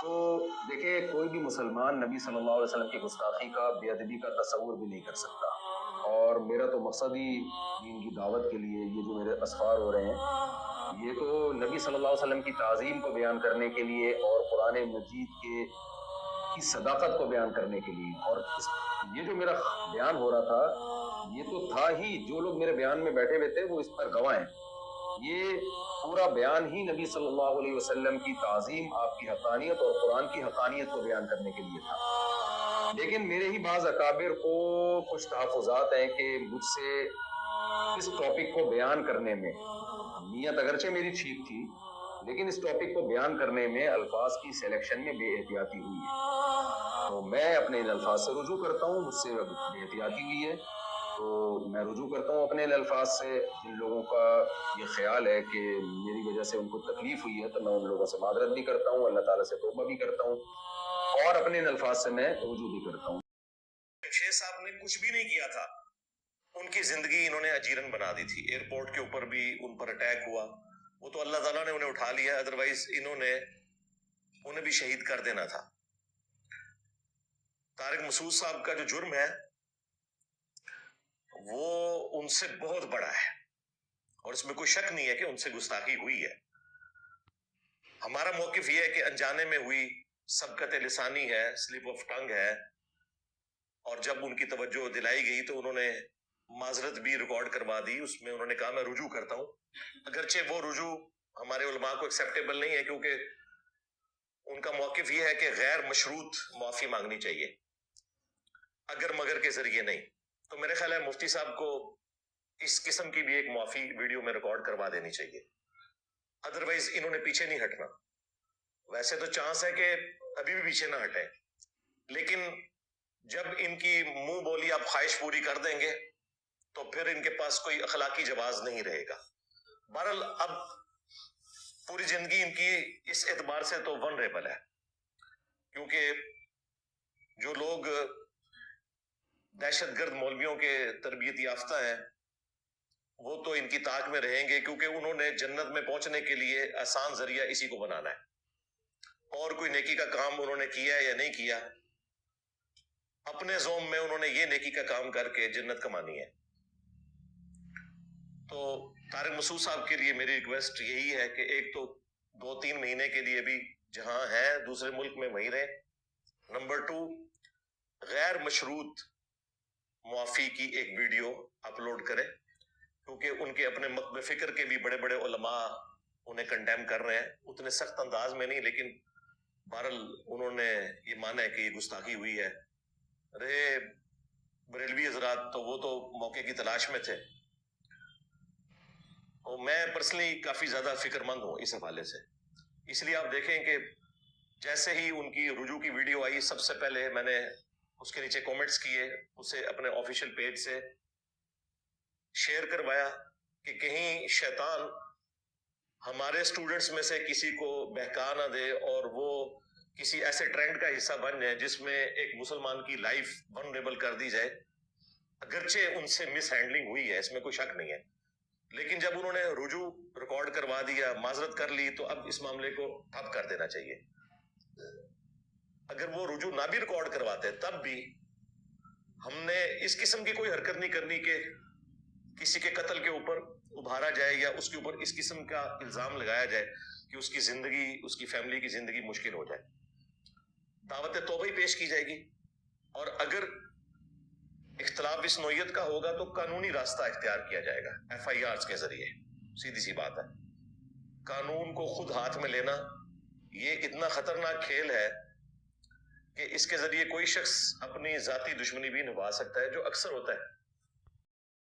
تو دیکھیں کوئی بھی مسلمان نبی صلی اللہ علیہ وسلم کی گستاخی کا بے ادبی کا تصور بھی نہیں کر سکتا، اور میرا تو مقصد ہی دین کی دعوت کے لیے یہ جو میرے اسفار ہو رہے ہیں یہ تو نبی صلی اللہ علیہ وسلم کی تعظیم کو بیان کرنے کے لیے اور قرآن مجید کی صداقت کو بیان کرنے کے لیے، اور یہ جو میرا بیان ہو رہا تھا یہ تو تھا ہی، جو لوگ میرے بیان میں بیٹھے ہوئے تھے وہ اس پر گواہ ہیں، یہ پورا بیان ہی نبی صلی اللہ علیہ وسلم کی تعظیم، آپ کی حقانیت اور قرآن کی حقانیت کو بیان کرنے کے لیے تھا۔ لیکن میرے ہی بعض اکابر کو کچھ تحفظات ہیں کہ مجھ سے اس ٹاپک کو بیان کرنے میں، نیت اگرچہ میری ٹھیک تھی لیکن اس ٹاپک کو بیان کرنے میں الفاظ کی سلیکشن میں بے احتیاطی ہوئی ہے، تو میں اپنے ان الفاظ سے رجوع کرتا ہوں، مجھ سے بے احتیاطی ہوئی ہے تو میں رجوع کرتا ہوں اپنے الفاظ سے۔ جن لوگوں کا یہ خیال ہے کہ میری وجہ سے ان کو تکلیف ہوئی ہے تو میں ان لوگوں سے معذرت بھی کرتا ہوں، اللہ تعالیٰ سے توبہ بھی کرتا ہوں، اور اپنے ان الفاظ سے میں رجوع بھی کرتا ہوں۔ شیخ صاحب نے کچھ بھی نہیں کیا تھا، ان کی زندگی انہوں نے اجیرن بنا دی تھی، ایئرپورٹ کے اوپر بھی ان پر اٹیک ہوا، وہ تو اللہ تعالیٰ نے انہیں اٹھا لیا، ادروائز انہیں بھی شہید کر دینا تھا۔ طارق مسعود صاحب کا جو جرم ہے وہ ان سے بہت بڑا ہے، اور اس میں کوئی شک نہیں ہے کہ ان سے گستاخی ہوئی ہے۔ ہمارا موقف یہ ہے کہ انجانے میں ہوئی، سبقت لسانی ہے، سلپ آف ٹنگ ہے، اور جب ان کی توجہ دلائی گئی تو انہوں نے معذرت بھی ریکارڈ کروا دی، اس میں انہوں نے کہا میں رجوع کرتا ہوں، اگرچہ وہ رجوع ہمارے علماء کو ایکسیپٹیبل نہیں ہے، کیونکہ ان کا موقف یہ ہے کہ غیر مشروط معافی مانگنی چاہیے، اگر مگر کے ذریعے نہیں۔ تو میرے خیال ہے مفتی صاحب کو اس قسم کی بھی ایک معافی ویڈیو میں ریکارڈ کروا دینی چاہیے، ادروائز انہوں نے پیچھے نہیں ہٹنا۔ ویسے تو چانس ہے کہ ابھی بھی پیچھے نہ ہٹیں، لیکن جب ان کی منہ بولی آپ خواہش پوری کر دیں گے تو پھر ان کے پاس کوئی اخلاقی جواز نہیں رہے گا۔ بہرحال اب پوری زندگی ان کی اس اعتبار سے تو ونریبل ہے، کیونکہ جو لوگ دہشت گرد مولویوں کے تربیت یافتہ ہیں وہ تو ان کی طاق میں رہیں گے، کیونکہ انہوں نے جنت میں پہنچنے کے لیے آسان ذریعہ اسی کو بنانا ہے، اور کوئی نیکی کا کام انہوں نے کیا یا نہیں کیا، اپنے زوم میں انہوں نے یہ نیکی کا کام کر کے جنت کمانی ہے۔ تو طارق مسعود صاحب کے لیے میری ریکویسٹ یہی ہے کہ ایک تو 2-3 مہینے کے لیے بھی جہاں ہیں دوسرے ملک میں وہیں رہیں، نمبر 2 غیر مشروط معافی کی ایک ویڈیو اپلوڈ کریں، کیونکہ ان کے اپنے مکتب فکر کے بھی بڑے بڑے علماء انہیں کنڈیم کر رہے ہیں، اتنے سخت انداز میں نہیں، لیکن بہرحال انہوں نے یہ مانا ہے کہ یہ گستاخی ہوئی ہے۔ رہے بریلوی حضرات تو وہ تو موقع کی تلاش میں تھے، اور میں پرسنلی کافی زیادہ فکر مند ہوں اس حوالے سے، اس لیے آپ دیکھیں کہ جیسے ہی ان کی رجوع کی ویڈیو آئی سب سے پہلے میں نے اس کے نیچے کومنٹس کیے، اسے اپنے آفیشیل پیج سے شیئر کروایا کہ کہیں شیطان ہمارے اسٹوڈنٹس میں سے کسی کو بہکا نہ دے اور وہ کسی ایسے ٹرینڈ کا حصہ بن جائے جس میں ایک مسلمان کی لائف ونریبل کر دی جائے۔ اگرچہ ان سے مس ہینڈلنگ ہوئی ہے، اس میں کوئی شک نہیں ہے، لیکن جب انہوں نے رجوع ریکارڈ کروا دیا، معذرت کر لی، تو اب اس معاملے کو ٹھپ کر دینا چاہیے۔ اگر وہ رجوع نہ بھی ریکارڈ کرواتے تب بھی ہم نے اس قسم کی کوئی حرکت نہیں کرنی کہ کسی کے قتل کے اوپر ابھارا جائے یا اس کے اوپر اس قسم کا الزام لگایا جائے کہ اس کی زندگی، اس کی فیملی کی زندگی مشکل ہو جائے۔ دعوت توبہ ہی پیش کی جائے گی، اور اگر اختلاف اس نوعیت کا ہوگا تو قانونی راستہ اختیار کیا جائے گا، FIRs کے ذریعے، سیدھی سی بات ہے۔ قانون کو خود ہاتھ میں لینا یہ اتنا خطرناک کھیل ہے کہ اس کے ذریعے کوئی شخص اپنی ذاتی دشمنی بھی نبھا سکتا ہے، جو اکثر ہوتا ہے۔